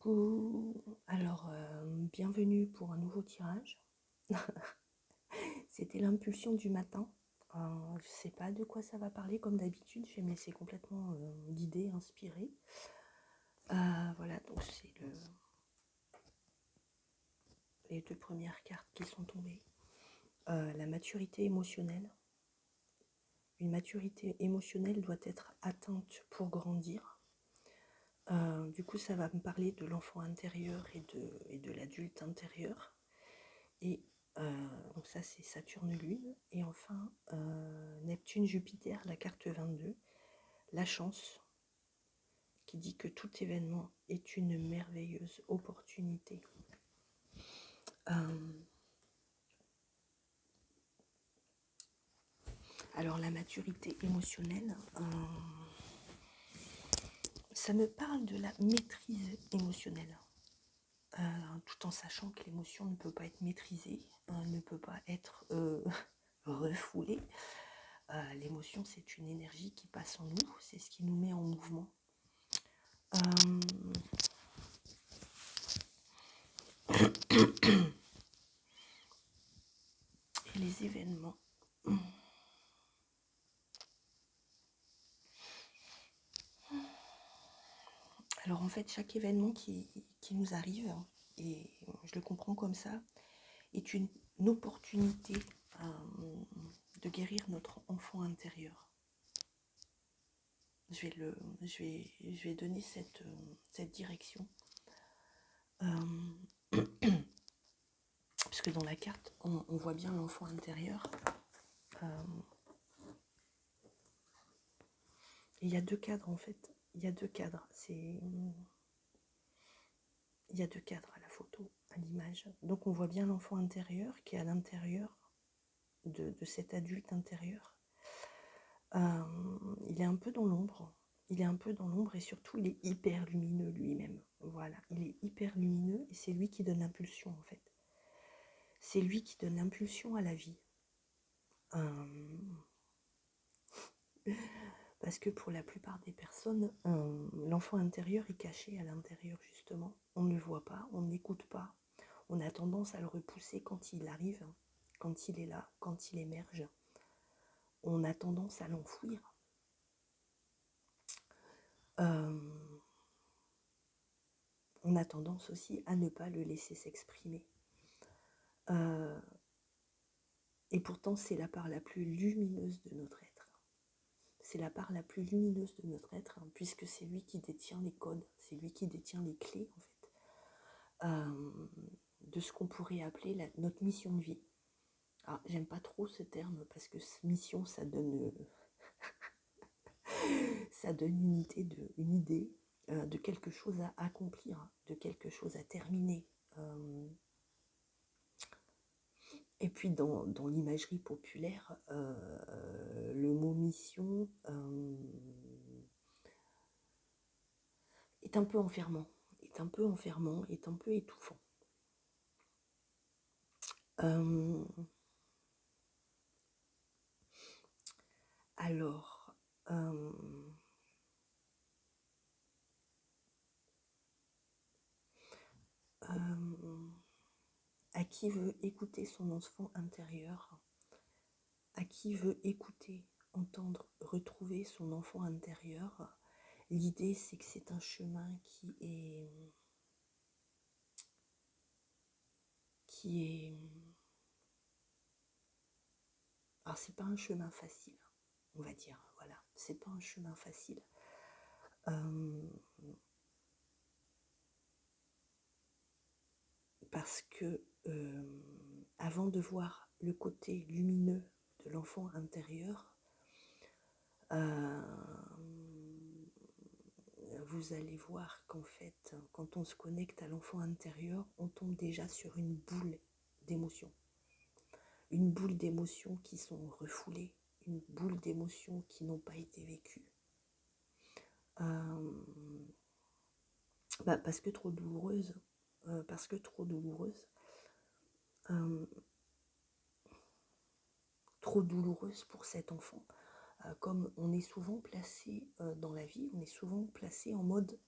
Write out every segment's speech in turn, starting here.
Coucou, alors bienvenue pour un nouveau tirage. C'était l'impulsion du matin. Je sais pas de quoi ça va parler comme d'habitude, je vais me laisser complètement guider, inspirer. Voilà, donc c'est les deux premières cartes qui sont tombées. La maturité émotionnelle. Une maturité émotionnelle doit être atteinte pour grandir. Du coup, ça va me parler de l'enfant intérieur et de l'adulte intérieur. Et donc ça, c'est Saturne-Lune. Et enfin, Neptune-Jupiter, la carte 22, la chance, qui dit que tout événement est une merveilleuse opportunité. Alors, la maturité émotionnelle, ça me parle de la maîtrise émotionnelle. Tout en sachant que l'émotion ne peut pas être maîtrisée, ne peut pas être refoulée. L'émotion, c'est une énergie qui passe en nous, c'est ce qui nous met en mouvement. Et les événements. Alors en fait, chaque événement qui nous arrive, et je le comprends comme ça, est une opportunité de guérir notre enfant intérieur. Je vais donner cette direction. Parce que dans la carte, on voit bien l'enfant intérieur. Il y a deux cadres en fait. Il y a deux cadres. Il y a deux cadres à la photo, à l'image. Donc on voit bien l'enfant intérieur qui est à l'intérieur de cet adulte intérieur. Il est un peu dans l'ombre. Il est un peu dans l'ombre et surtout il est hyper lumineux lui-même. Voilà, il est hyper lumineux et c'est lui qui donne l'impulsion en fait. C'est lui qui donne l'impulsion à la vie. Parce que pour la plupart des personnes, l'enfant intérieur est caché à l'intérieur justement. On ne le voit pas, on ne l'écoute pas. On a tendance à le repousser quand il arrive, quand il est là, quand il émerge. On a tendance à l'enfouir. On a tendance aussi à ne pas le laisser s'exprimer. Et pourtant, c'est la part la plus lumineuse de notre être. C'est la part la plus lumineuse de notre être, puisque c'est lui qui détient les codes, c'est lui qui détient les clés, en fait, de ce qu'on pourrait appeler notre mission de vie. Alors, j'aime pas trop ce terme, parce que mission, ça donne une idée de quelque chose à accomplir, de quelque chose à terminer. Et puis dans l'imagerie populaire, le mot mission est un peu enfermant, est un peu étouffant. Alors, à qui veut écouter son enfant intérieur, à qui veut écouter, entendre, retrouver son enfant intérieur, l'idée c'est que c'est un chemin qui est alors c'est pas un chemin facile, on va dire, voilà, c'est pas un chemin facile. Parce que avant de voir le côté lumineux de l'enfant intérieur, vous allez voir qu'en fait, quand on se connecte à l'enfant intérieur, on tombe déjà sur une boule d'émotions. Une boule d'émotions qui sont refoulées, une boule d'émotions qui n'ont pas été vécues. Parce que trop douloureuse. Trop douloureuse pour cet enfant. Comme on est souvent placé dans la vie, on est souvent placé en mode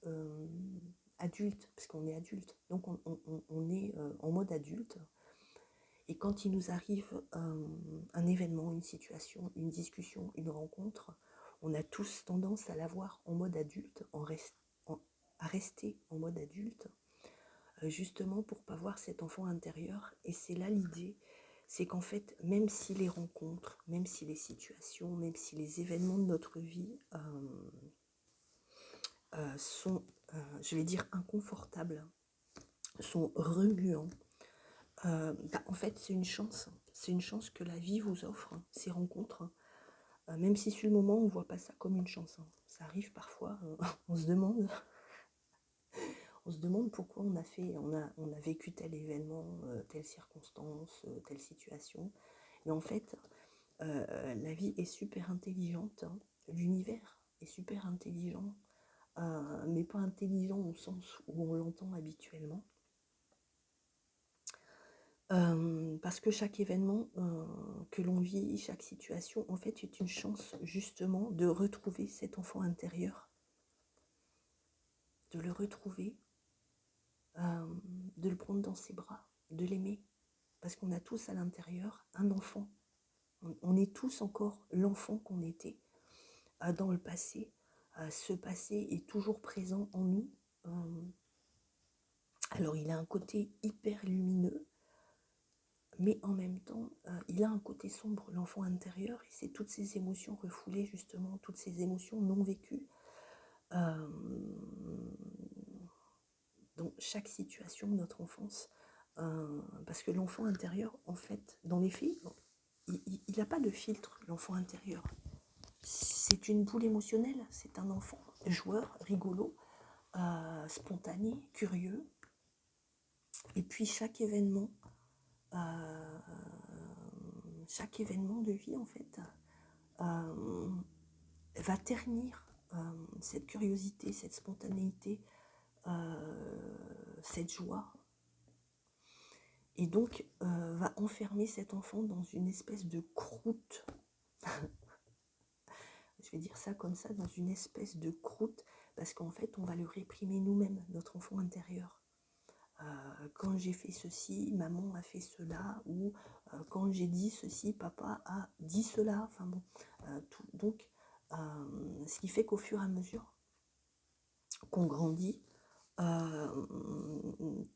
adulte, parce qu'on est adulte, donc on est en mode adulte. Et quand il nous arrive un événement, une situation, une discussion, une rencontre, on a tous tendance à l'avoir en mode adulte, à rester en mode adulte, justement pour pas voir cet enfant intérieur. Et c'est là l'idée, c'est qu'en fait, même si les rencontres, même si les situations, même si les événements de notre vie sont, je vais dire, inconfortables, sont remuants, en fait, c'est une chance. C'est une chance que la vie vous offre, ces rencontres. Même si sur le moment, on ne voit pas ça comme une chance. Ça arrive parfois, on se demande pourquoi on a vécu tel événement, telle circonstance, telle situation. Mais en fait, la vie est super intelligente. L'univers est super intelligent, mais pas intelligent au sens où on l'entend habituellement. Parce que chaque événement que l'on vit, chaque situation, en fait, est une chance justement de retrouver cet enfant intérieur, de le retrouver, de le prendre dans ses bras, de l'aimer. Parce qu'on a tous à l'intérieur un enfant. On est tous encore l'enfant qu'on était dans le passé. Ce passé est toujours présent en nous. Alors, il a un côté hyper lumineux, mais en même temps, il a un côté sombre, l'enfant intérieur, et c'est toutes ces émotions refoulées, justement, toutes ces émotions non vécues. Dans chaque situation de notre enfance, parce que l'enfant intérieur, en fait, dans les faits, il n'a pas de filtre, l'enfant intérieur. C'est une boule émotionnelle, c'est un enfant joueur, rigolo, spontané, curieux. Et puis chaque événement de vie, en fait, va ternir cette curiosité, cette spontanéité, cette joie. Et donc, va enfermer cet enfant dans une espèce de croûte. Je vais dire ça comme ça, dans une espèce de croûte, parce qu'en fait, on va le réprimer nous-mêmes, notre enfant intérieur. Quand j'ai fait ceci, maman a fait cela, ou quand j'ai dit ceci, papa a dit cela. Enfin bon, donc, ce qui fait qu'au fur et à mesure qu'on grandit,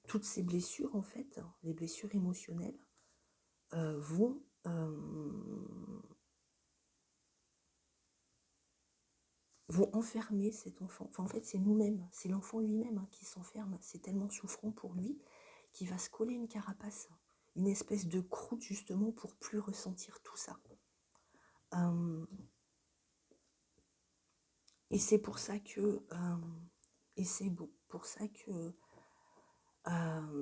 toutes ces blessures, en fait, les blessures émotionnelles, vont enfermer cet enfant. Enfin, en fait, c'est nous-mêmes, c'est l'enfant lui-même qui s'enferme. C'est tellement souffrant pour lui qu'il va se coller une carapace, une espèce de croûte, justement, pour plus ressentir tout ça. Et c'est pour ça que...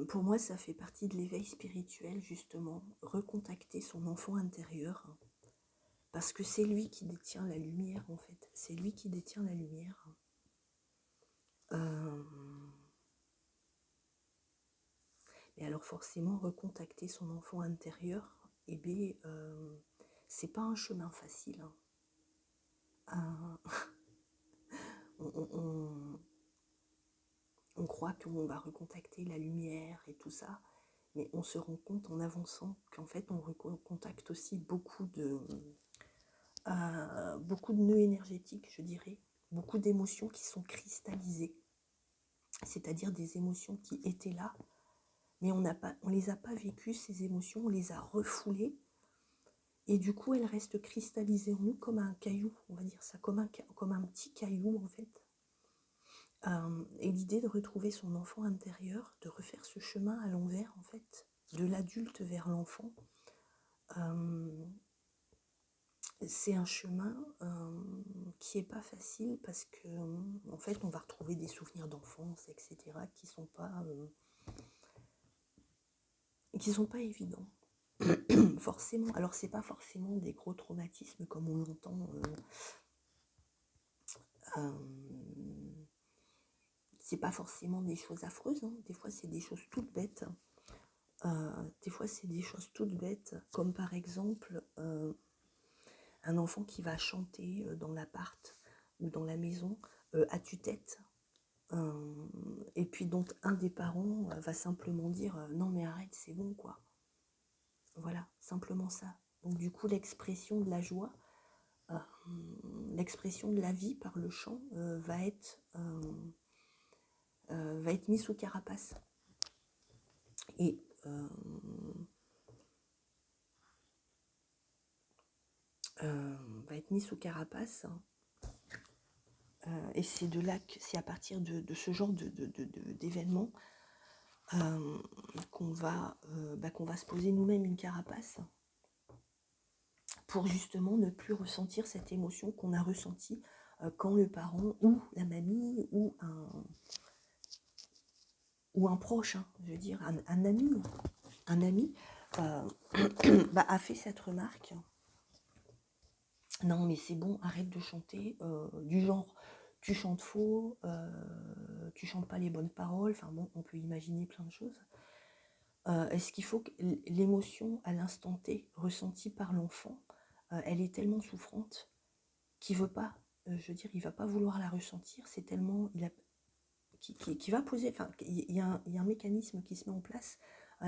pour moi, ça fait partie de l'éveil spirituel, justement, recontacter son enfant intérieur, parce que c'est lui qui détient la lumière, en fait. C'est lui qui détient la lumière. Et alors forcément, recontacter son enfant intérieur, eh bien, c'est pas un chemin facile. On croit qu'on va recontacter la lumière et tout ça, mais on se rend compte en avançant qu'en fait, on recontacte aussi beaucoup de nœuds énergétiques, je dirais, beaucoup d'émotions qui sont cristallisées, c'est-à-dire des émotions qui étaient là, mais on les a pas vécues, ces émotions, on les a refoulées, et du coup, elles restent cristallisées en nous comme un caillou, on va dire ça, comme un petit caillou, en fait. Et l'idée de retrouver son enfant intérieur, de refaire ce chemin à l'envers, en fait, de l'adulte vers l'enfant, c'est un chemin qui n'est pas facile parce que, en fait, on va retrouver des souvenirs d'enfance, etc., qui sont pas évidents. Forcément. Alors, c'est pas forcément des gros traumatismes comme on l'entend. C'est pas forcément des choses affreuses. Des fois, c'est des choses toutes bêtes. Comme par exemple un enfant qui va chanter dans l'appart ou dans la maison à tue-tête. Et puis donc un des parents va simplement dire non mais arrête, c'est bon quoi. Voilà, simplement ça. Donc du coup l'expression de la joie, l'expression de la vie par le chant va être mise sous carapace. Et va être mise sous carapace. Et c'est de là que c'est à partir de ce genre d'événements qu'on va se poser nous-mêmes une carapace pour justement ne plus ressentir cette émotion qu'on a ressentie quand le parent ou la mamie ou un proche, hein, je veux dire un ami a fait cette remarque. Non mais c'est bon, arrête de chanter, du genre tu chantes faux, tu chantes pas les bonnes paroles, enfin bon, on peut imaginer plein de choses. Est-ce qu'il faut que l'émotion à l'instant T ressentie par l'enfant, elle est tellement souffrante qu'il veut pas, je veux dire, il va pas vouloir la ressentir, c'est tellement, qui va poser, enfin, il y a un mécanisme qui se met en place,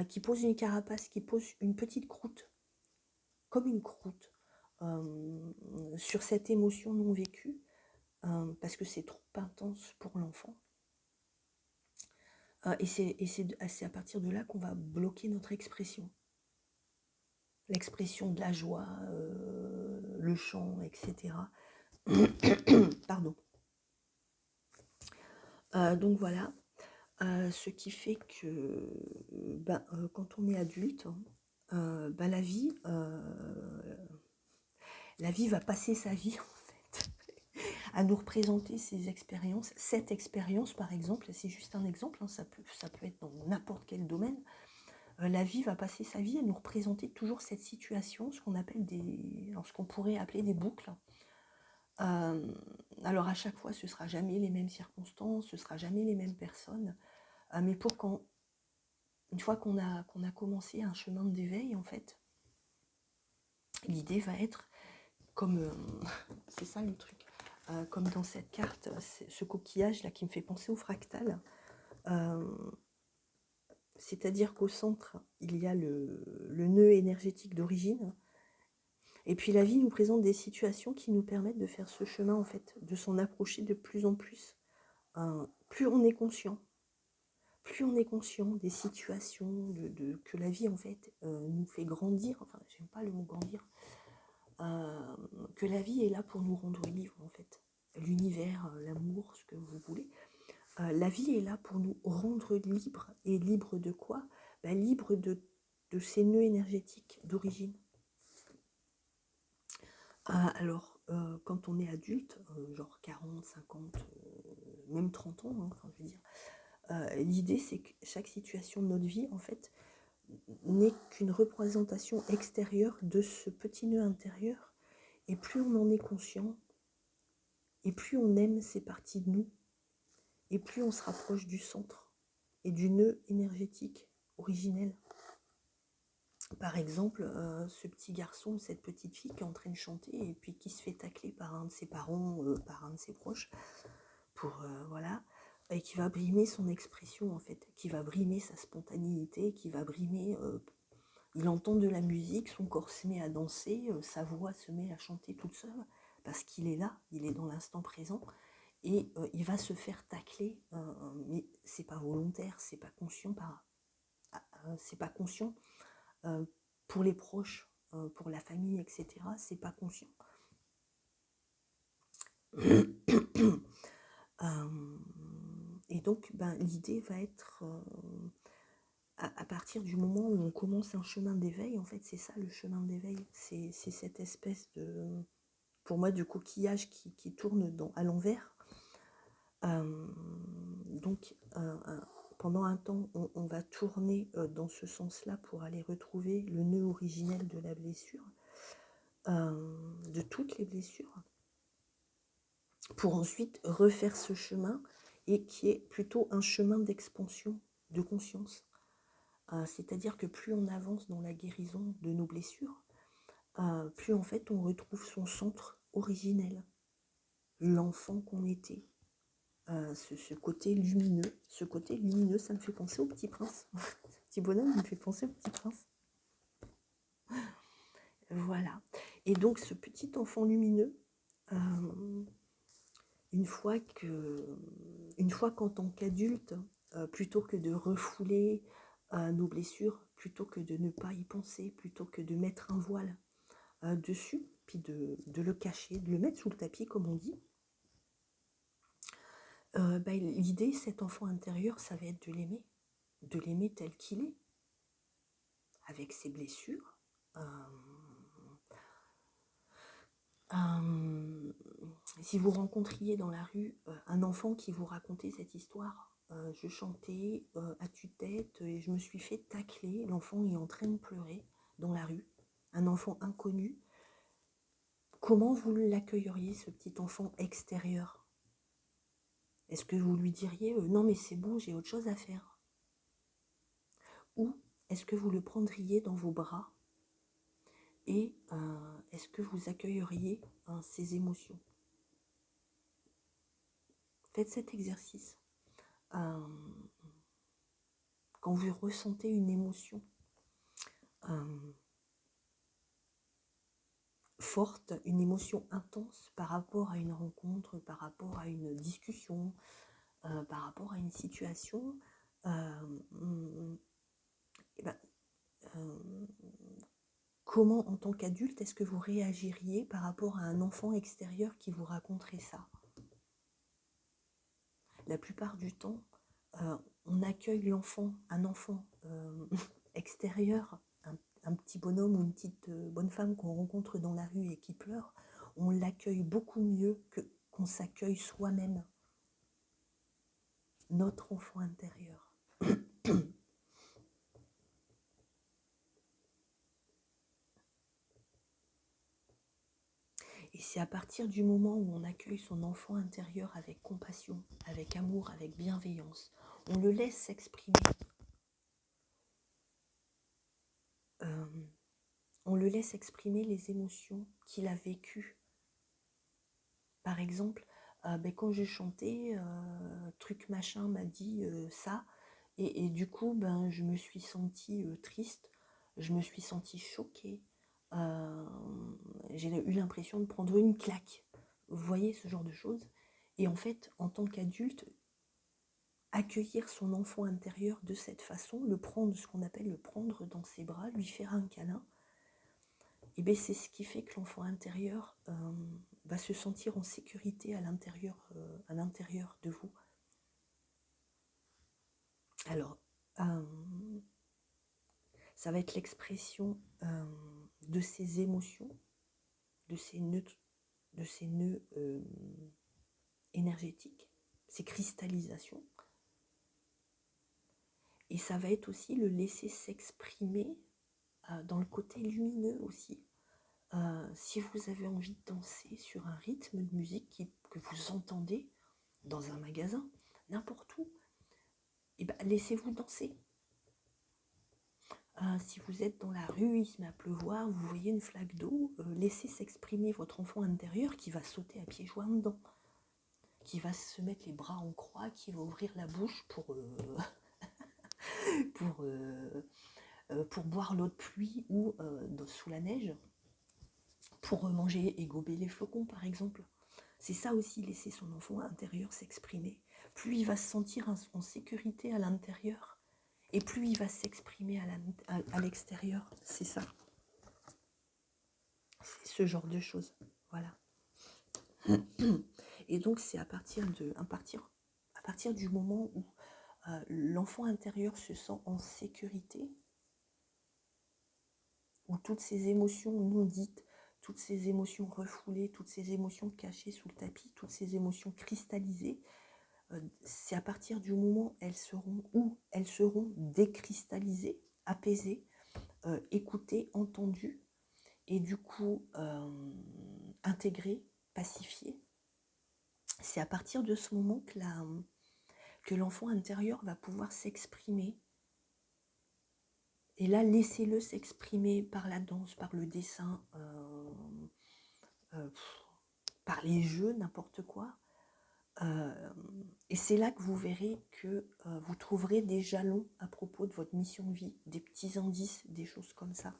qui pose une carapace, qui pose une petite croûte, comme une croûte, sur cette émotion non vécue, parce que c'est trop intense pour l'enfant. Et c'est à partir de là qu'on va bloquer notre expression. L'expression de la joie, le chant, etc. Pardon. Donc voilà, ce qui fait que quand on est adulte, la vie va passer sa vie en fait à nous représenter ces expériences. Cette expérience par exemple, c'est juste un exemple, hein, ça peut être dans n'importe quel domaine. La vie va passer sa vie à nous représenter toujours cette situation, ce qu'on pourrait appeler des boucles. Alors à chaque fois, ce ne sera jamais les mêmes circonstances, ce ne sera jamais les mêmes personnes, mais une fois qu'on a commencé un chemin d'éveil, en fait, l'idée va être, comme, c'est ça le truc, comme dans cette carte, ce coquillage là qui me fait penser au fractal, c'est-à-dire qu'au centre, il y a le nœud énergétique d'origine, et puis la vie nous présente des situations qui nous permettent de faire ce chemin, en fait, de s'en approcher de plus en plus. Plus on est conscient des situations que la vie, en fait, nous fait grandir, enfin, j'aime pas le mot grandir, que la vie est là pour nous rendre libres, en fait. L'univers, l'amour, ce que vous voulez. La vie est là pour nous rendre libres. Et libres de quoi ? Libres de ces nœuds énergétiques d'origine. Alors, quand on est adulte, genre 40, 50, même 30 ans, hein, enfin, je veux dire, l'idée c'est que chaque situation de notre vie, en fait, n'est qu'une représentation extérieure de ce petit nœud intérieur. Et plus on en est conscient, et plus on aime ces parties de nous, et plus on se rapproche du centre et du nœud énergétique originel. Par exemple, ce petit garçon, cette petite fille qui est en train de chanter et puis qui se fait tacler par un de ses parents, par un de ses proches, voilà, et qui va brimer son expression en fait, qui va brimer sa spontanéité, qui va brimer, il entend de la musique, son corps se met à danser, sa voix se met à chanter toute seule, parce qu'il est là, il est dans l'instant présent, et il va se faire tacler, mais c'est pas volontaire, c'est pas conscient pour les proches, pour la famille, etc. C'est pas conscient. Et donc, l'idée va être, à partir du moment où on commence un chemin d'éveil, en fait, c'est ça le chemin d'éveil. C'est cette espèce de, pour moi, de coquillage qui tourne à l'envers. Donc, pendant un temps, on va tourner dans ce sens-là pour aller retrouver le nœud originel de la blessure, de toutes les blessures, pour ensuite refaire ce chemin, et qui est plutôt un chemin d'expansion de conscience. C'est-à-dire que plus on avance dans la guérison de nos blessures, plus en fait on retrouve son centre originel, l'enfant qu'on était, ce côté lumineux. Ce côté lumineux, ça me fait penser au Petit Prince. Ce petit bonhomme, il me fait penser au Petit Prince. Voilà. Et donc, ce petit enfant lumineux, une fois qu'en tant qu'adulte, plutôt que de refouler nos blessures, plutôt que de ne pas y penser, plutôt que de mettre un voile dessus, puis de le cacher, de le mettre sous le tapis, comme on dit, l'idée, cet enfant intérieur, ça va être de l'aimer tel qu'il est, avec ses blessures. Si vous rencontriez dans la rue un enfant qui vous racontait cette histoire, je chantais à tue-tête et je me suis fait tacler, l'enfant est en train de pleurer dans la rue, un enfant inconnu, comment vous l'accueilleriez, ce petit enfant extérieur? Est-ce que vous lui diriez non mais c'est bon, j'ai autre chose à faire? Ou est-ce que vous le prendriez dans vos bras et est-ce que vous accueilleriez ses émotions? Faites cet exercice. Quand vous ressentez une émotion forte, une émotion intense par rapport à une rencontre, par rapport à une discussion, par rapport à une situation, comment en tant qu'adulte est-ce que vous réagiriez par rapport à un enfant extérieur qui vous raconterait ça? La plupart du temps, on accueille l'enfant, un enfant extérieur, un petit bonhomme ou une petite bonne femme qu'on rencontre dans la rue et qui pleure, on l'accueille beaucoup mieux qu'on s'accueille soi-même, notre enfant intérieur. Et c'est à partir du moment où on accueille son enfant intérieur avec compassion, avec amour, avec bienveillance, on le laisse s'exprimer. On le laisse exprimer les émotions qu'il a vécues. Par exemple, quand je chantais, truc machin m'a dit ça, et du coup, je me suis sentie triste, je me suis sentie choquée, j'ai eu l'impression de prendre une claque. Vous voyez ce genre de choses? Et en fait, en tant qu'adulte, accueillir son enfant intérieur de cette façon, le prendre, ce qu'on appelle le prendre dans ses bras, lui faire un câlin, et bien c'est ce qui fait que l'enfant intérieur va se sentir en sécurité à l'intérieur de vous. Alors, ça va être l'expression de ses émotions, de ses nœuds énergétiques, ses cristallisations. Et ça va être aussi le laisser s'exprimer dans le côté lumineux aussi. Si vous avez envie de danser sur un rythme de musique que vous entendez dans un magasin, n'importe où, et laissez-vous danser. Si vous êtes dans la rue, il se met à pleuvoir, vous voyez une flaque d'eau, laissez s'exprimer votre enfant intérieur qui va sauter à pieds joints dedans, qui va se mettre les bras en croix, qui va ouvrir la bouche pour boire l'eau de pluie ou sous la neige, pour manger et gober les flocons par exemple. C'est ça aussi, laisser son enfant intérieur s'exprimer. Plus il va se sentir en sécurité à l'intérieur, et plus il va s'exprimer à l'extérieur. C'est ça. C'est ce genre de choses. Voilà. Et donc, c'est à partir du moment où l'enfant intérieur se sent en sécurité, où toutes ces émotions non dites, toutes ces émotions refoulées, toutes ces émotions cachées sous le tapis, toutes ces émotions cristallisées, c'est à partir du moment où elles seront décristallisées, apaisées, écoutées, entendues, et du coup intégrées, pacifiées. C'est à partir de ce moment que l'enfant intérieur va pouvoir s'exprimer. Et là, laissez-le s'exprimer par la danse, par le dessin, par les jeux, n'importe quoi. Et c'est là que vous verrez que vous trouverez des jalons à propos de votre mission de vie, des petits indices, des choses comme ça.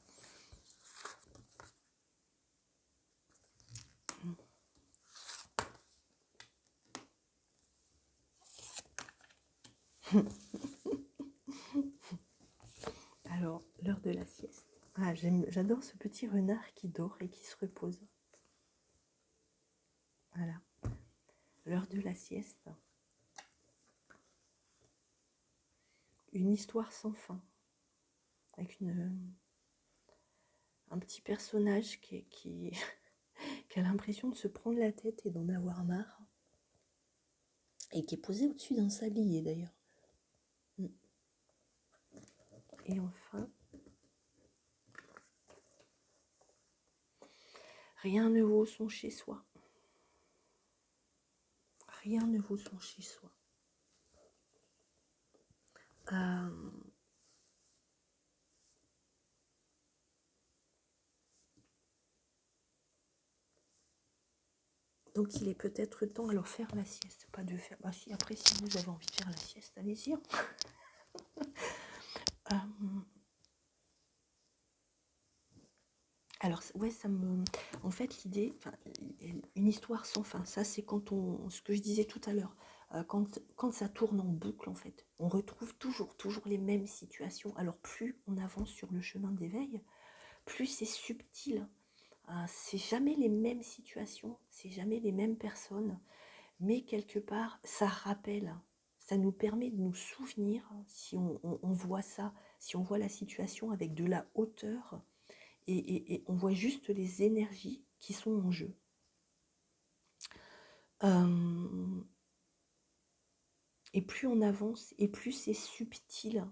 Alors, l'heure de la sieste. Ah, j'adore ce petit renard qui dort et qui se repose. Voilà. L'heure de la sieste. Une histoire sans fin. Avec un petit personnage qui a l'impression de se prendre la tête et d'en avoir marre. Et qui est posé au-dessus d'un sablier d'ailleurs. Et enfin, rien ne vaut son chez-soi. Rien ne vaut son chez-soi. Donc il est peut-être temps, alors faire la sieste, pas de faire... Bah si, après, si vous avez envie de faire la sieste, allez-y. Alors, ouais, ça me... En fait, l'idée, une histoire sans fin, ça c'est quand on... Ce que je disais tout à l'heure, quand ça tourne en boucle, en fait, on retrouve toujours les mêmes situations. Alors, plus on avance sur le chemin d'éveil, plus c'est subtil. C'est jamais les mêmes situations, c'est jamais les mêmes personnes, mais quelque part, ça rappelle, ça nous permet de nous souvenir, si on voit ça, si on voit la situation avec de la hauteur, et on voit juste les énergies qui sont en jeu. Et plus on avance, et plus c'est subtil.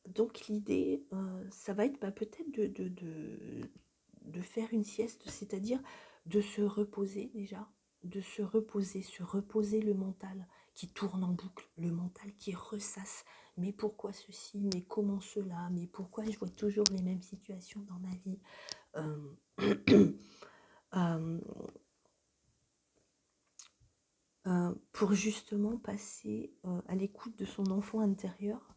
Donc l'idée, ça va être peut-être de faire une sieste, c'est-à-dire de se reposer déjà, de se reposer le mental qui tourne en boucle, le mental qui ressasse. Mais pourquoi ceci? Mais comment cela? Mais pourquoi je vois toujours les mêmes situations dans ma vie? Pour justement passer à l'écoute de son enfant intérieur.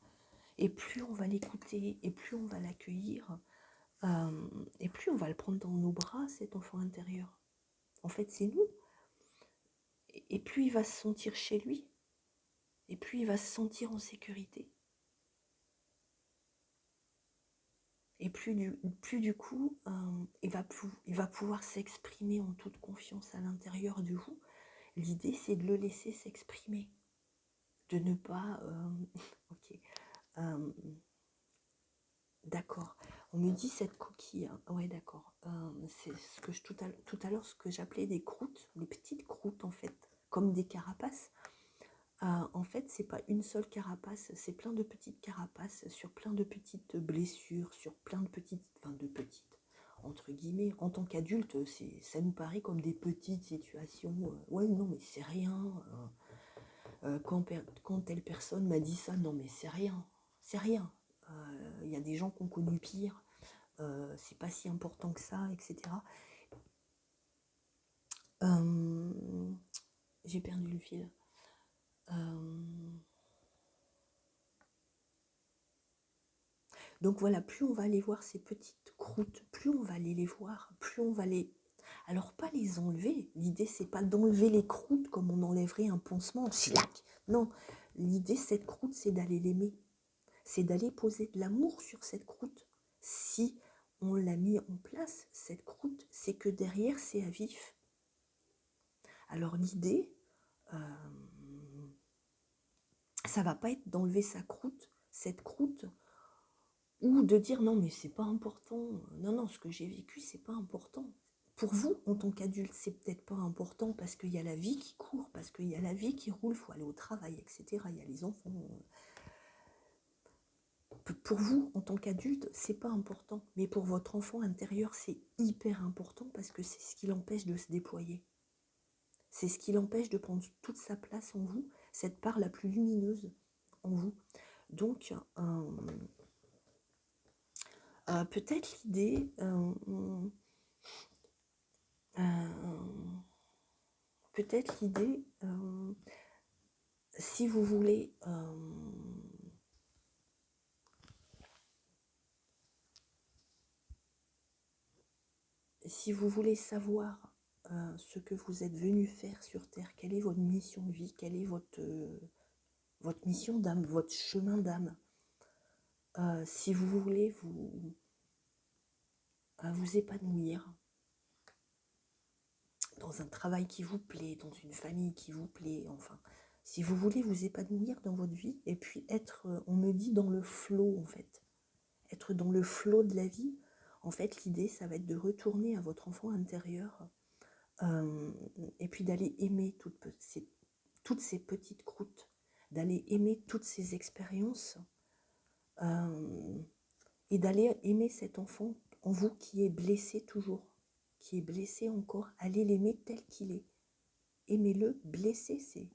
Et plus on va l'écouter, et plus on va l'accueillir, et plus on va le prendre dans nos bras, cet enfant intérieur. En fait, c'est nous. Et plus il va se sentir chez lui, et plus il va se sentir en sécurité. Et plus du coup, il va pouvoir s'exprimer en toute confiance à l'intérieur de vous. L'idée, c'est de le laisser s'exprimer. De ne pas... ok. D'accord. On me dit cette coquille. Ouais, d'accord. C'est ce que tout à l'heure, ce que j'appelais des croûtes, des petites croûtes en fait, comme des carapaces. En fait, c'est pas une seule carapace, c'est plein de petites carapaces sur plein de petites blessures, sur plein de petites, entre guillemets. En tant qu'adulte, ça nous paraît comme des petites situations. Ouais, non, mais c'est rien. Quand telle personne m'a dit ça, non, mais c'est rien. C'est rien. Il y a des gens qui ont connu pire. C'est pas si important que ça, etc. J'ai perdu le fil. Donc voilà, plus on va aller voir ces petites croûtes, plus on va aller les voir, plus on va les... Alors pas les enlever, l'idée c'est pas d'enlever les croûtes comme on enlèverait un pansement, chilac. Non, l'idée cette croûte c'est d'aller l'aimer, c'est d'aller poser de l'amour sur cette croûte. Si on l'a mis en place, cette croûte, c'est que derrière c'est à vif. Alors l'idée, ça va pas être d'enlever sa croûte, cette croûte, ou de dire non mais c'est pas important, non, ce que j'ai vécu c'est pas important. Pour vous, en tant qu'adulte, c'est peut-être pas important parce qu'il y a la vie qui court, parce qu'il y a la vie qui roule, il faut aller au travail, etc. Il y a les enfants. Pour vous, en tant qu'adulte, c'est pas important. Mais pour votre enfant intérieur, c'est hyper important parce que c'est ce qui l'empêche de se déployer. C'est ce qui l'empêche de prendre toute sa place en vous, cette part la plus lumineuse en vous. Donc, peut-être l'idée... peut-être l'idée, si vous voulez... si vous voulez savoir ce que vous êtes venu faire sur Terre, quelle est votre mission de vie, quelle est votre mission d'âme, votre chemin d'âme, si vous voulez vous épanouir dans un travail qui vous plaît, dans une famille qui vous plaît, enfin, si vous voulez vous épanouir dans votre vie et puis être, on me dit, dans le flow en fait, être dans le flow de la vie, en fait l'idée ça va être de retourner à votre enfant intérieur et puis d'aller aimer toutes ces petites croûtes, d'aller aimer toutes ces expériences et d'aller aimer cet enfant en vous qui est blessé toujours, qui est blessé encore, allez l'aimer tel qu'il est. Aimez-le, blessé, c'est...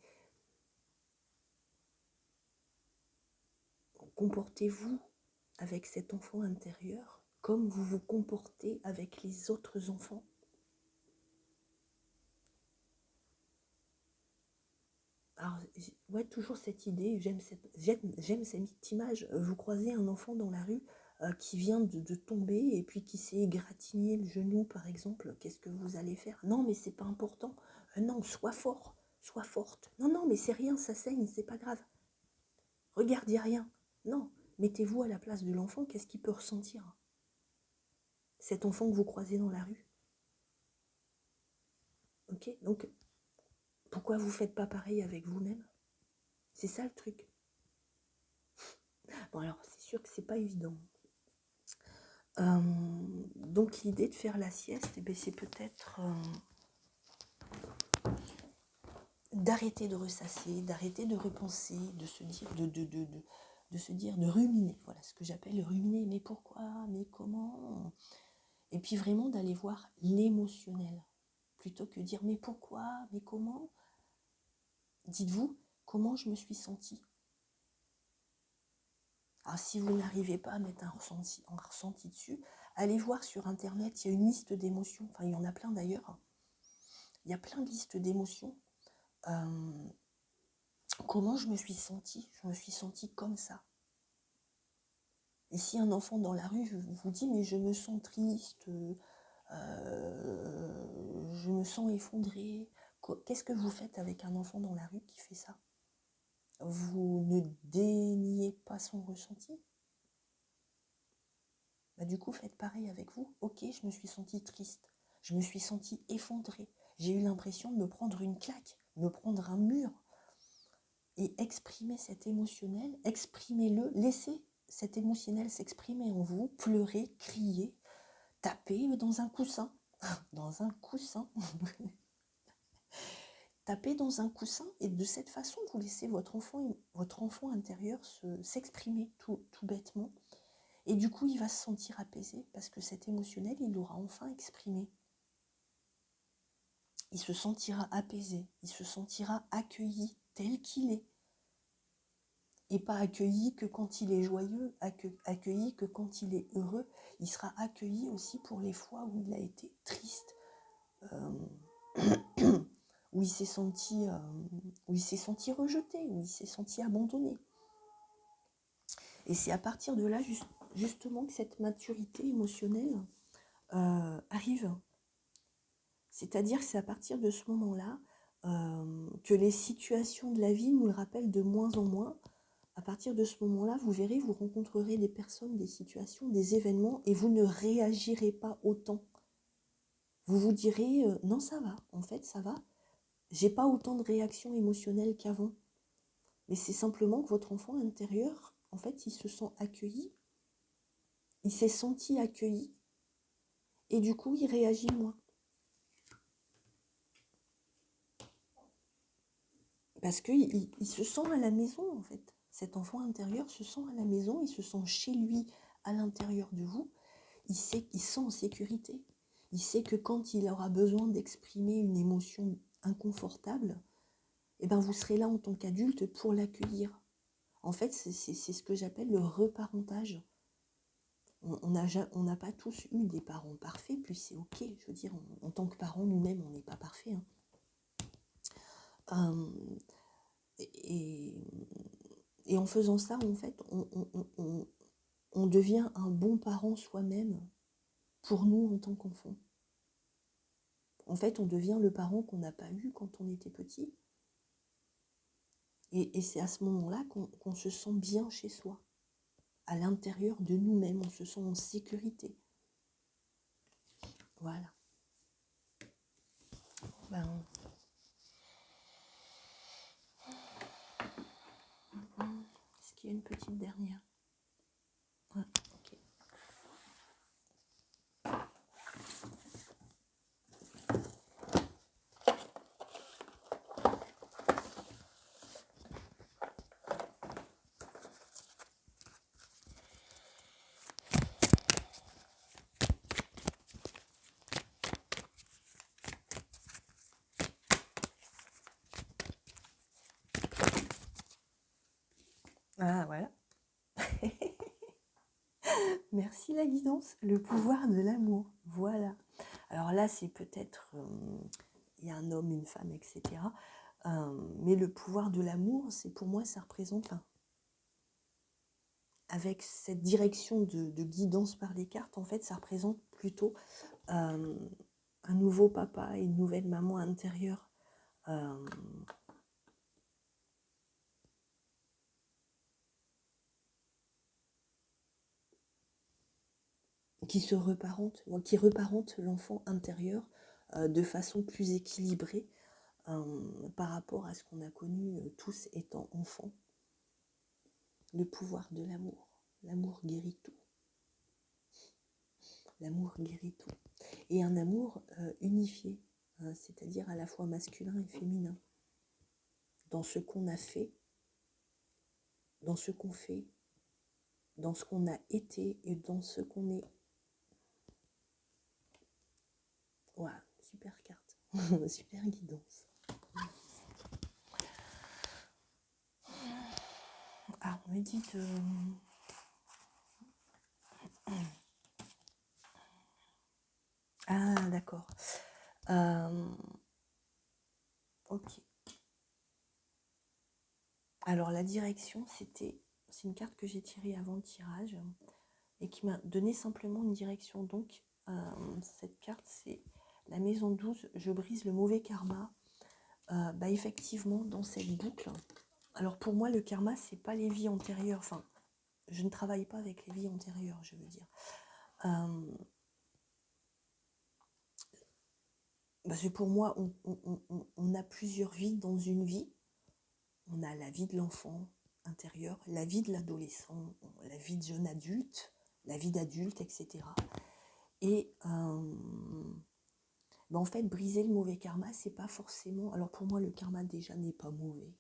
Comportez-vous avec cet enfant intérieur comme vous vous comportez avec les autres enfants. Alors, ouais, toujours cette idée, j'aime cette image. Vous croisez un enfant dans la rue qui vient de tomber et puis qui s'est égratigné le genou, par exemple. Qu'est-ce que vous allez faire? Non, mais c'est pas important. Non, sois fort, sois forte. Non, non, mais c'est rien, ça saigne, c'est pas grave. Regardez rien. Non, mettez-vous à la place de l'enfant, qu'est-ce qu'il peut ressentir? Cet enfant que vous croisez dans la rue. Ok, donc pourquoi vous faites pas pareil avec vous-même? C'est ça le truc. Bon alors, c'est sûr que c'est pas évident. Donc l'idée de faire la sieste, eh bien, c'est peut-être d'arrêter de ressasser, d'arrêter de repenser, de se dire, de se dire, de ruminer. Voilà ce que j'appelle ruminer. Mais pourquoi? Mais comment? Et puis vraiment d'aller voir l'émotionnel. Plutôt que dire mais pourquoi? Mais comment? Dites-vous comment je me suis sentie. Alors si vous n'arrivez pas à mettre un ressenti dessus, allez voir sur internet, il y a une liste d'émotions, enfin il y en a plein d'ailleurs, il y a plein de listes d'émotions. Comment je me suis sentie? Je me suis sentie comme ça. Et si un enfant dans la rue vous dit mais je me sens triste, je me sens effondrée, qu'est-ce que vous faites avec un enfant dans la rue qui fait ça? Vous ne déniez pas son ressenti? Bah, du coup, faites pareil avec vous. Ok, je me suis sentie triste, je me suis sentie effondrée, j'ai eu l'impression de me prendre une claque, me prendre un mur. Et exprimez cet émotionnel, exprimez-le, laissez cet émotionnel s'exprimer en vous, pleurez, criez, tapez dans un coussin, dans un coussin. Tapez dans un coussin et de cette façon, vous laissez votre enfant intérieur s'exprimer tout bêtement. Et du coup, il va se sentir apaisé parce que cet émotionnel, il l'aura enfin exprimé. Il se sentira apaisé, il se sentira accueilli tel qu'il est. Et pas accueilli que quand il est joyeux, accueilli que quand il est heureux. Il sera accueilli aussi pour les fois où il a été triste, où il s'est senti rejeté, où il s'est senti abandonné. Et c'est à partir de là, justement, que cette maturité émotionnelle arrive. C'est-à-dire que c'est à partir de ce moment-là que les situations de la vie nous le rappellent de moins en moins. À partir de ce moment-là, vous verrez, vous rencontrerez des personnes, des situations, des événements, et vous ne réagirez pas autant. Vous vous direz, non, ça va, en fait, ça va. J'ai pas autant de réactions émotionnelles qu'avant. Mais c'est simplement que votre enfant intérieur, en fait, il se sent accueilli. Il s'est senti accueilli. Et du coup, il réagit moins. Parce qu'il se sent à la maison, en fait. Cet enfant intérieur se sent à la maison, il se sent chez lui, à l'intérieur de vous. Il sent en sécurité. Il sait que quand il aura besoin d'exprimer une émotion inconfortable, eh ben vous serez là en tant qu'adulte pour l'accueillir. En fait, c'est ce que j'appelle le reparentage. On n'a pas tous eu des parents parfaits, puis c'est ok. Je veux dire, en tant que parents, nous-mêmes, on n'est pas parfaits. Hein. Euh, et, et en faisant ça, en fait, on devient un bon parent soi-même pour nous en tant qu'enfant. En fait, on devient le parent qu'on n'a pas eu quand on était petit. Et c'est à ce moment-là qu'on se sent bien chez soi. À l'intérieur de nous-mêmes, on se sent en sécurité. Voilà. Ben, est-ce qu'il y a une petite dernière? Ouais, ok. Ah, voilà. Merci la guidance. Le pouvoir de l'amour. Voilà. Alors là, c'est peut-être... il y a un homme, une femme, etc. Mais le pouvoir de l'amour, c'est pour moi, ça représente... Enfin, avec cette direction de guidance par les cartes, en fait, ça représente plutôt un nouveau papa et une nouvelle maman intérieure. Qui reparente l'enfant intérieur de façon plus équilibrée par rapport à ce qu'on a connu tous étant enfants. Le pouvoir de l'amour. L'amour guérit tout. L'amour guérit tout. Et un amour unifié, c'est-à-dire à la fois masculin et féminin. Dans ce qu'on a fait, dans ce qu'on fait, dans ce qu'on a été et dans ce qu'on est. Waouh, super carte. Super guidance. Ah, on me dit de... Ah, d'accord. Ok. Alors, la direction, c'est une carte que j'ai tirée avant le tirage et qui m'a donné simplement une direction. Donc, cette carte, c'est la maison 12, je brise le mauvais karma. Effectivement, dans cette boucle, alors pour moi, le karma, c'est pas les vies antérieures. Enfin, je ne travaille pas avec les vies antérieures, je veux dire. Parce que pour moi, on a plusieurs vies dans une vie. On a la vie de l'enfant intérieur, la vie de l'adolescent, la vie de jeune adulte, la vie d'adulte, etc. Et en fait, briser le mauvais karma, c'est pas forcément... Alors pour moi, le karma déjà n'est pas mauvais.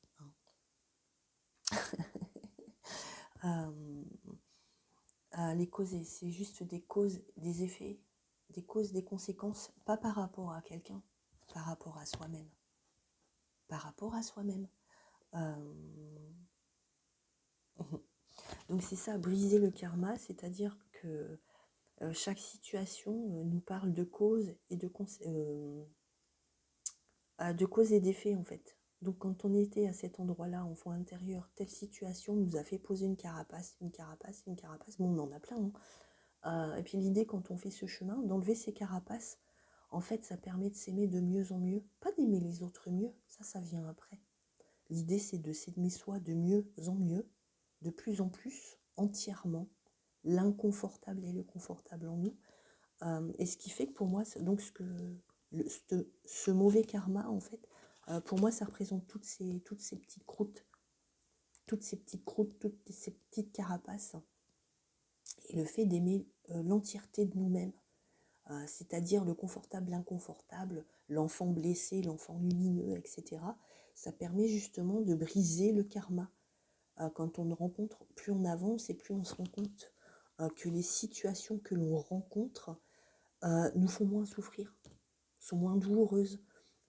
Les causes, c'est juste des causes, des effets, des causes, des conséquences, pas par rapport à quelqu'un, par rapport à soi-même. Par rapport à soi-même. Donc c'est ça, briser le karma, c'est-à-dire que chaque situation nous parle de causes et de causes et d'effets en fait. Donc quand on était à cet endroit-là, enfant intérieur, telle situation nous a fait poser une carapace, une carapace, une carapace. Bon, on en a plein. Et puis l'idée quand on fait ce chemin, d'enlever ces carapaces, en fait ça permet de s'aimer de mieux en mieux. Pas d'aimer les autres mieux, ça vient après. L'idée c'est de s'aimer soi de mieux en mieux, de plus en plus, entièrement, l'inconfortable et le confortable en nous. Et ce qui fait que pour moi, donc ce mauvais karma, en fait, pour moi, ça représente toutes ces petites croûtes, toutes ces petites carapaces, et le fait d'aimer l'entièreté de nous-mêmes, c'est-à-dire le confortable, l'inconfortable, l'enfant blessé, l'enfant lumineux, etc. Ça permet justement de briser le karma. Quand on rencontre, plus on avance et plus on se rend compte que les situations que l'on rencontre nous font moins souffrir, sont moins douloureuses.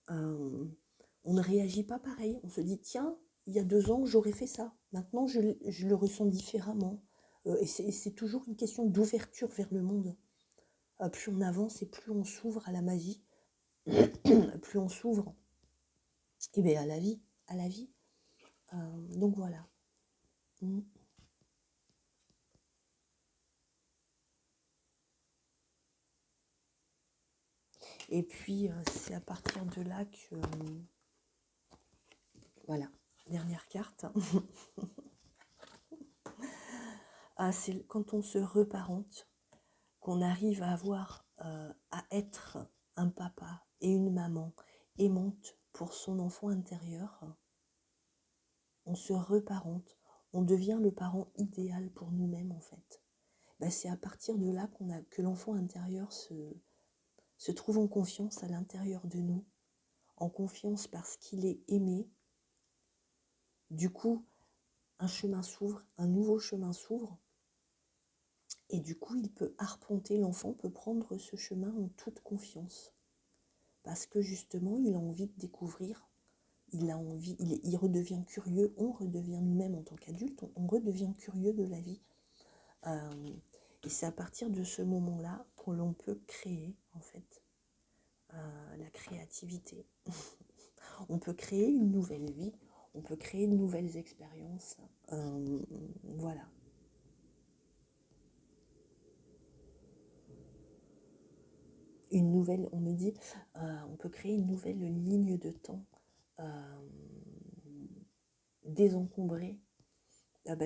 On ne réagit pas pareil. On se dit, tiens, il y a 2 ans, j'aurais fait ça. Maintenant, je le ressens différemment. Et c'est toujours une question d'ouverture vers le monde. Plus on avance et plus on s'ouvre à la magie, plus on s'ouvre Et bien à la vie, à la vie. Donc voilà. Mm. Et puis c'est à partir de là que voilà, dernière carte. C'est quand on se reparente, qu'on arrive à avoir, à être un papa et une maman aimante pour son enfant intérieur. On se reparente, on devient le parent idéal pour nous-mêmes en fait. C'est à partir de là que l'enfant intérieur se trouve en confiance à l'intérieur de nous, en confiance parce qu'il est aimé. Du coup, un chemin s'ouvre, un nouveau chemin s'ouvre, et du coup, il peut arpenter, l'enfant peut prendre ce chemin en toute confiance. Parce que justement, il a envie de découvrir, il a envie, il redevient curieux, on redevient nous-mêmes en tant qu'adulte, on redevient curieux de la vie. Et c'est à partir de ce moment-là que l'on peut créer, en fait, la créativité. On peut créer une nouvelle vie, on peut créer de nouvelles expériences. Voilà. Une nouvelle, on me dit, on peut créer une nouvelle ligne de temps désencombrée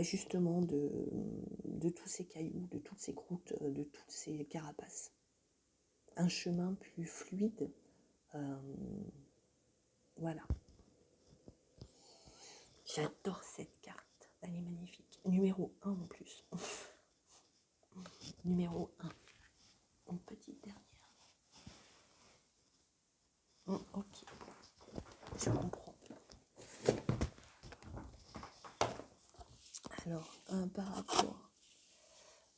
justement de tous ces cailloux, de toutes ces croûtes, de toutes ces carapaces. Un chemin plus fluide. Voilà. J'adore cette carte. Elle est magnifique. Numéro 1 en plus. Numéro 1. Une petite dernière. Ok. Je comprends. Alors, par rapport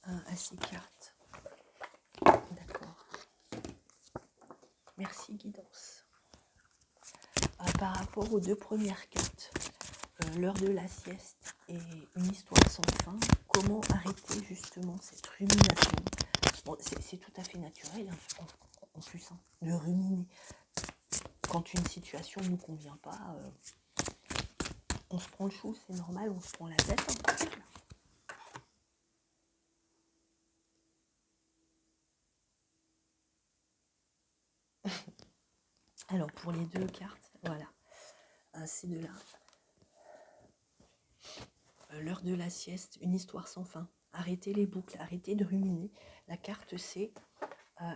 à ces cartes. D'accord. Merci, guidance. Par rapport aux deux premières cartes, l'heure de la sieste et une histoire sans fin, comment arrêter justement cette rumination? Bon, c'est tout à fait naturel, hein, en plus, hein, de ruminer. Quand une situation ne nous convient pas, on se prend le chou, c'est normal, on se prend la tête. Hein. Alors, pour les deux cartes, voilà, ces deux-là. L'heure de la sieste, une histoire sans fin. Arrêtez les boucles, arrêtez de ruminer. La carte, c'est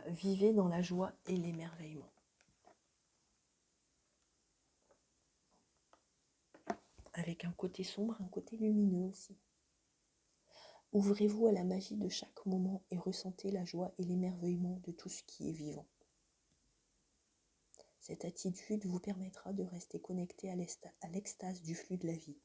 vivez dans la joie et l'émerveillement. Avec un côté sombre, un côté lumineux aussi. Ouvrez-vous à la magie de chaque moment et ressentez la joie et l'émerveillement de tout ce qui est vivant. Cette attitude vous permettra de rester connecté à l'extase du flux de la vie.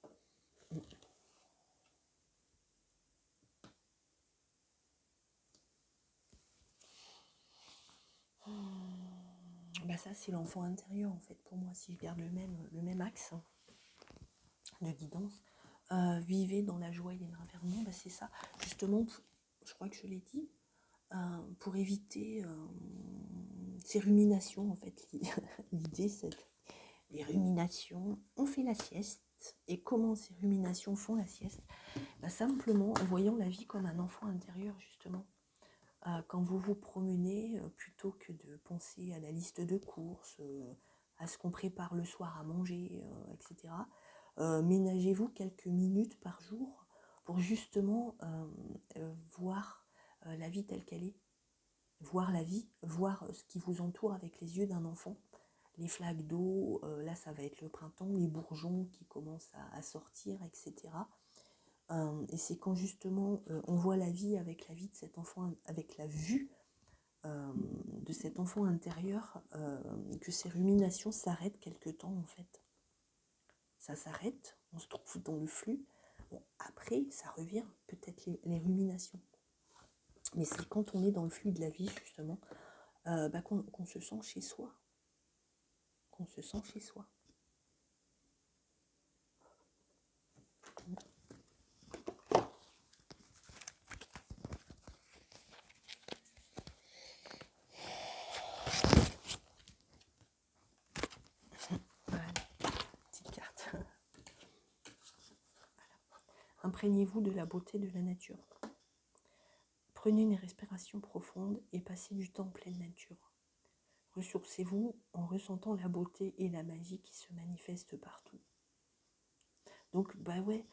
Ça, c'est l'enfant intérieur, en fait, pour moi, si je garde le même axe de guidance. Vivez dans la joie et l'émerveillement, c'est ça. Justement, je crois que je l'ai dit, pour éviter ces ruminations, en fait. L'idée, c'est les ruminations, on fait la sieste. Et comment ces ruminations font la sieste? Simplement en voyant la vie comme un enfant intérieur, justement. Quand vous vous promenez, plutôt que de penser à la liste de courses, à ce qu'on prépare le soir à manger, etc., ménagez-vous quelques minutes par jour pour justement voir la vie telle qu'elle est. Voir la vie, voir ce qui vous entoure avec les yeux d'un enfant. Les flaques d'eau, là ça va être le printemps, les bourgeons qui commencent à sortir, etc. Et c'est quand justement on voit la vie avec la vie de cet enfant, avec la vue de cet enfant intérieur, que ces ruminations s'arrêtent quelque temps en fait. Ça s'arrête, on se trouve dans le flux. Bon, après, ça revient, peut-être les ruminations. Mais c'est quand on est dans le flux de la vie, justement, qu'on se sent chez soi. Qu'on se sent chez soi. Voilà. Imprégnez-vous de la beauté de la nature. Prenez une respiration profonde et passez du temps en pleine nature. Ressourcez-vous en ressentant la beauté et la magie qui se manifestent partout. Donc, bah ouais,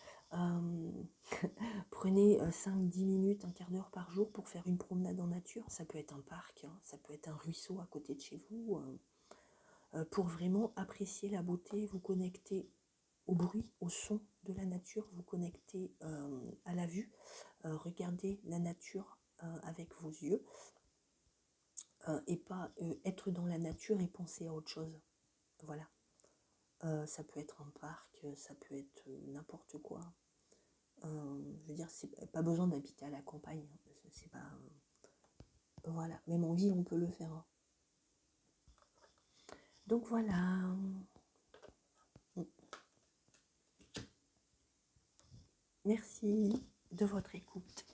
prenez 5-10 minutes, un quart d'heure par jour pour faire une promenade en nature. Ça peut être un parc, hein, ça peut être un ruisseau à côté de chez vous, pour vraiment apprécier la beauté, vous connecter au bruit, au son de la nature, vous connecter à la vue, regardez la nature avec vos yeux, et pas être dans la nature et penser à autre chose. Voilà. Ça peut être un parc, ça peut être n'importe quoi. Je veux dire, c'est pas besoin d'habiter à la campagne. C'est pas. Voilà, même en ville, on peut le faire. Hein. Donc voilà. Merci de votre écoute.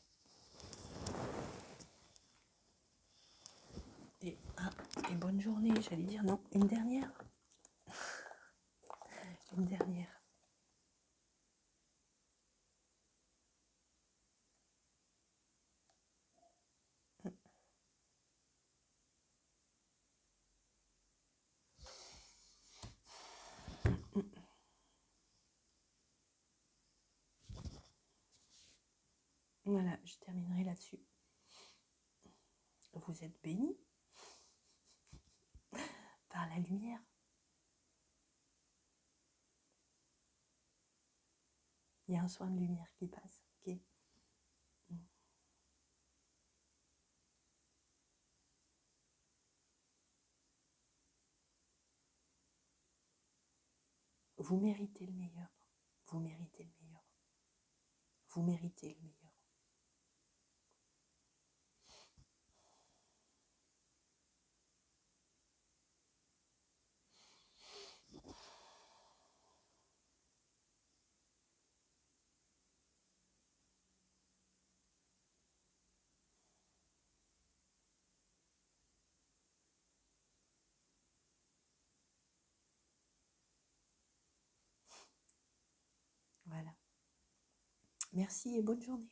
Et bonne journée, j'allais dire non, une dernière. Une dernière. Voilà, je terminerai là-dessus. Vous êtes bénis par la lumière. Il y a un soin de lumière qui passe. Ok. Vous méritez le meilleur. Vous méritez le meilleur. Vous méritez le meilleur. Voilà. Merci et bonne journée.